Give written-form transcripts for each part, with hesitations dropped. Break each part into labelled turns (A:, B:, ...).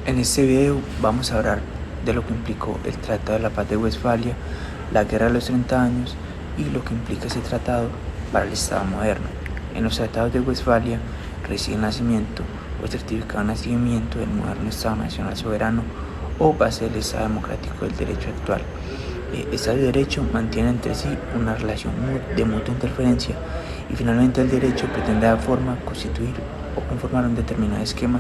A: En este video vamos a hablar de lo que implicó el Tratado de la Paz de Westfalia, la Guerra de los 30 años y lo que implica ese tratado para el Estado moderno. En los tratados de Westfalia reside el nacimiento o certificado de nacimiento del moderno Estado Nacional Soberano o base del Estado Democrático del Derecho actual. Estado y derecho mantienen entre sí una relación de mutua interferencia y finalmente el derecho pretende dar forma, constituir o conformar un determinado esquema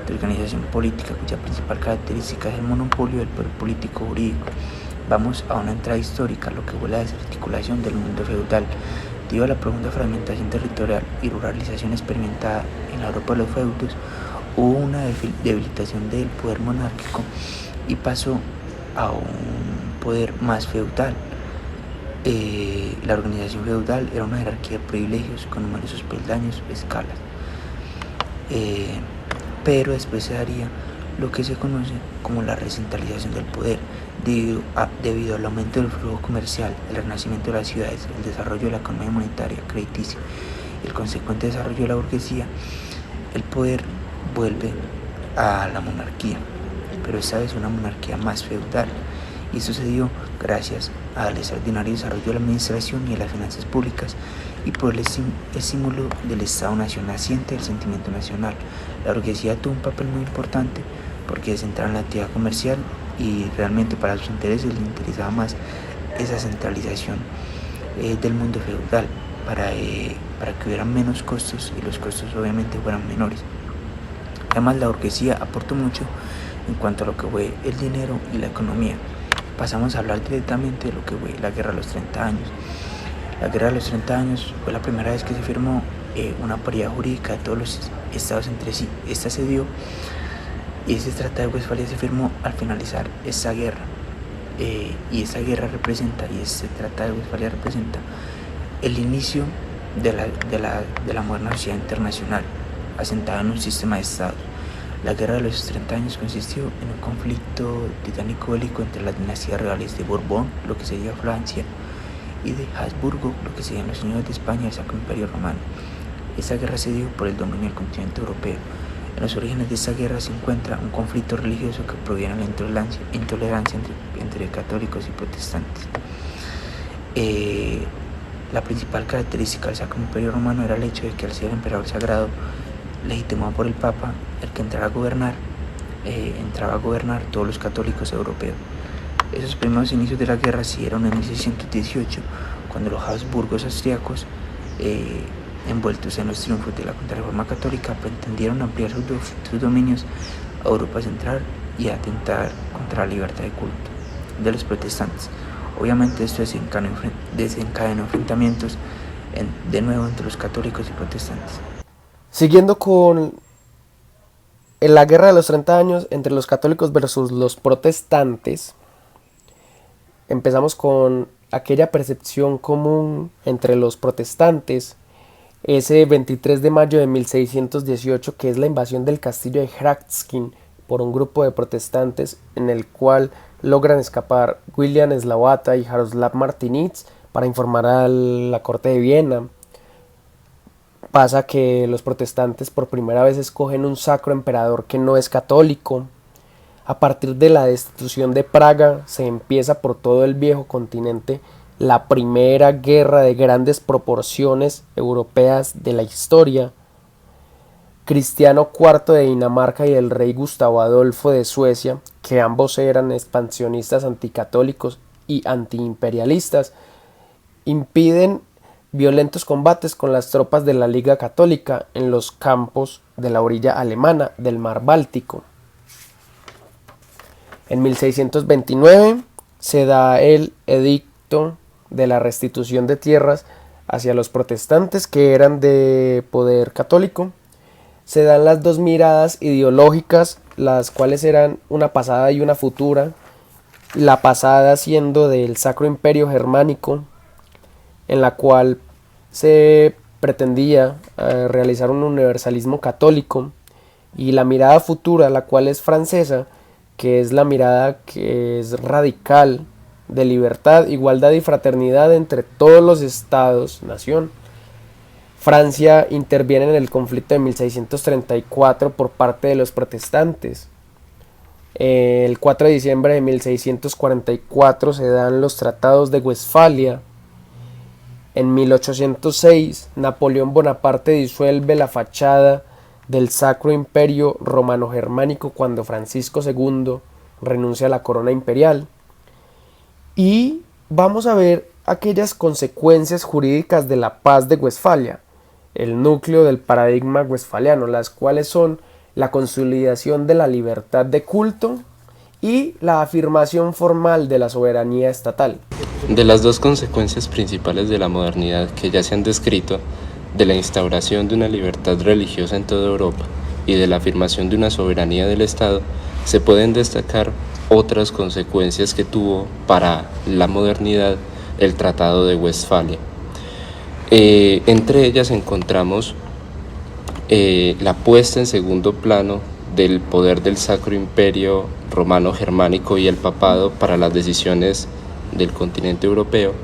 A: de organización política cuya principal característica es el monopolio del poder político jurídico. Vamos a una entrada histórica, lo que fue la desarticulación del mundo feudal. Debido a la profunda fragmentación territorial y ruralización experimentada en la Europa de los feudos, hubo una debilitación del poder monárquico y pasó a un poder más feudal. La organización feudal era una jerarquía de privilegios con numerosos peldaños o escalas. Pero después se daría lo que se conoce como la recentralización del poder, debido al aumento del flujo comercial, el renacimiento de las ciudades, el desarrollo de la economía monetaria, crediticia y el consecuente desarrollo de la burguesía. El poder vuelve a la monarquía, pero esta vez una monarquía más feudal, y sucedió gracias al extraordinario desarrollo de la administración y de las finanzas públicas y por el estímulo del Estado-nación naciente del sentimiento nacional. La burguesía tuvo un papel muy importante porque se centraba en la actividad comercial y realmente para sus intereses les interesaba más esa centralización del mundo feudal para que hubieran menos costos y los costos obviamente fueran menores. Además, la burguesía aportó mucho en cuanto a lo que fue el dinero y la economía. Pasamos a hablar directamente de lo que fue la Guerra de los 30 años. La Guerra de los 30 años fue la primera vez que se firmó una paridad jurídica de todos los estados entre sí. Esta se dio y ese Tratado de Westfalia se firmó al finalizar esta guerra. Y esta guerra representa, y este Tratado de Westfalia representa el inicio de la moderna sociedad internacional, asentada en un sistema de estados. La Guerra de los 30 años consistió en un conflicto titánico bélico entre las dinastías reales de Borbón, lo que sería Francia, y de Habsburgo, lo que serían los señores de España y el Sacro Imperio Romano. Esta guerra se dio por el dominio del continente europeo. En los orígenes de esta guerra se encuentra un conflicto religioso que proviene de la intolerancia entre católicos y protestantes. La principal característica del Sacro Imperio Romano era el hecho de que al ser el emperador sagrado legitimado por el Papa, el que entraba a gobernar todos los católicos europeos. Esos primeros inicios de la guerra se dieron en 1618, cuando los Habsburgos austriacos, envueltos en los triunfos de la Contrarreforma Católica, pretendieron ampliar sus dominios a Europa Central y atentar contra la libertad de culto de los protestantes. Obviamente esto desencadenó enfrentamientos de nuevo entre los católicos y protestantes.
B: Siguiendo con la guerra de los 30 años entre los católicos versus los protestantes, empezamos con aquella percepción común entre los protestantes, ese 23 de mayo de 1618, que es la invasión del castillo de Hradčin por un grupo de protestantes en el cual logran escapar William Slavata y Jaroslav Martinitz para informar a la corte de Viena. Pasa que los protestantes por primera vez escogen un sacro emperador que no es católico. A partir de la destitución de Praga se empieza por todo el viejo continente la primera guerra de grandes proporciones europeas de la historia. Cristiano IV de Dinamarca y el rey Gustavo Adolfo de Suecia, que ambos eran expansionistas anticatólicos y antiimperialistas, impiden violentos combates con las tropas de la Liga Católica en los campos de la orilla alemana del mar Báltico. En 1629 se da el edicto de la restitución de tierras hacia los protestantes que eran de poder católico. Se dan las dos miradas ideológicas, las cuales eran una pasada y una futura. La pasada siendo del Sacro Imperio Germánico, en la cual se pretendía realizar un universalismo católico, y la mirada futura, la cual es francesa, que es la mirada que es radical de libertad, igualdad y fraternidad entre todos los estados-nación. Francia interviene en el conflicto de 1634 por parte de los protestantes. El 4 de diciembre de 1644 se dan los tratados de Westfalia. En 1806, Napoleón Bonaparte disuelve la fachada del Sacro Imperio Romano-Germánico cuando Francisco II renuncia a la corona imperial. Y vamos a ver aquellas consecuencias jurídicas de la Paz de Westfalia, el núcleo del paradigma westfaliano, las cuales son la consolidación de la libertad de culto y la afirmación formal de la soberanía estatal.
C: De las dos consecuencias principales de la modernidad que ya se han descrito, de la instauración de una libertad religiosa en toda Europa y de la afirmación de una soberanía del Estado, se pueden destacar otras consecuencias que tuvo para la modernidad el Tratado de Westfalia. Entre ellas encontramos la puesta en segundo plano del poder del Sacro Imperio Romano-Germánico y el Papado para las decisiones del continente europeo,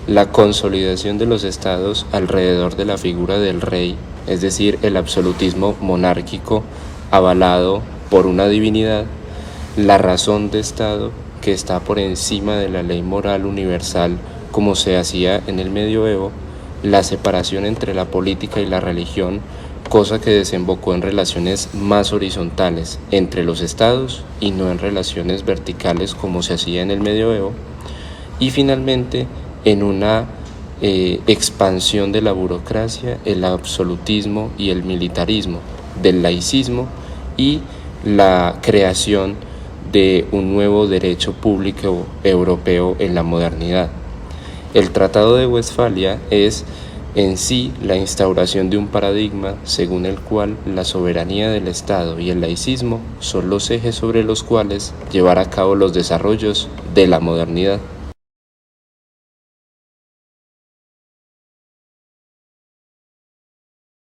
C: la consolidación de los estados alrededor de la figura del rey, es decir, el absolutismo monárquico avalado por una divinidad, la razón de Estado que está por encima de la ley moral universal como se hacía en el medioevo, la separación entre la política y la religión, cosa que desembocó en relaciones más horizontales entre los estados y no en relaciones verticales como se hacía en el medioevo, y finalmente en una expansión de la burocracia, el absolutismo y el militarismo, del laicismo y la creación de un nuevo derecho público europeo en la modernidad. El Tratado de Westfalia es en sí la instauración de un paradigma según el cual la soberanía del Estado y el laicismo son los ejes sobre los cuales llevar a cabo los desarrollos de la modernidad.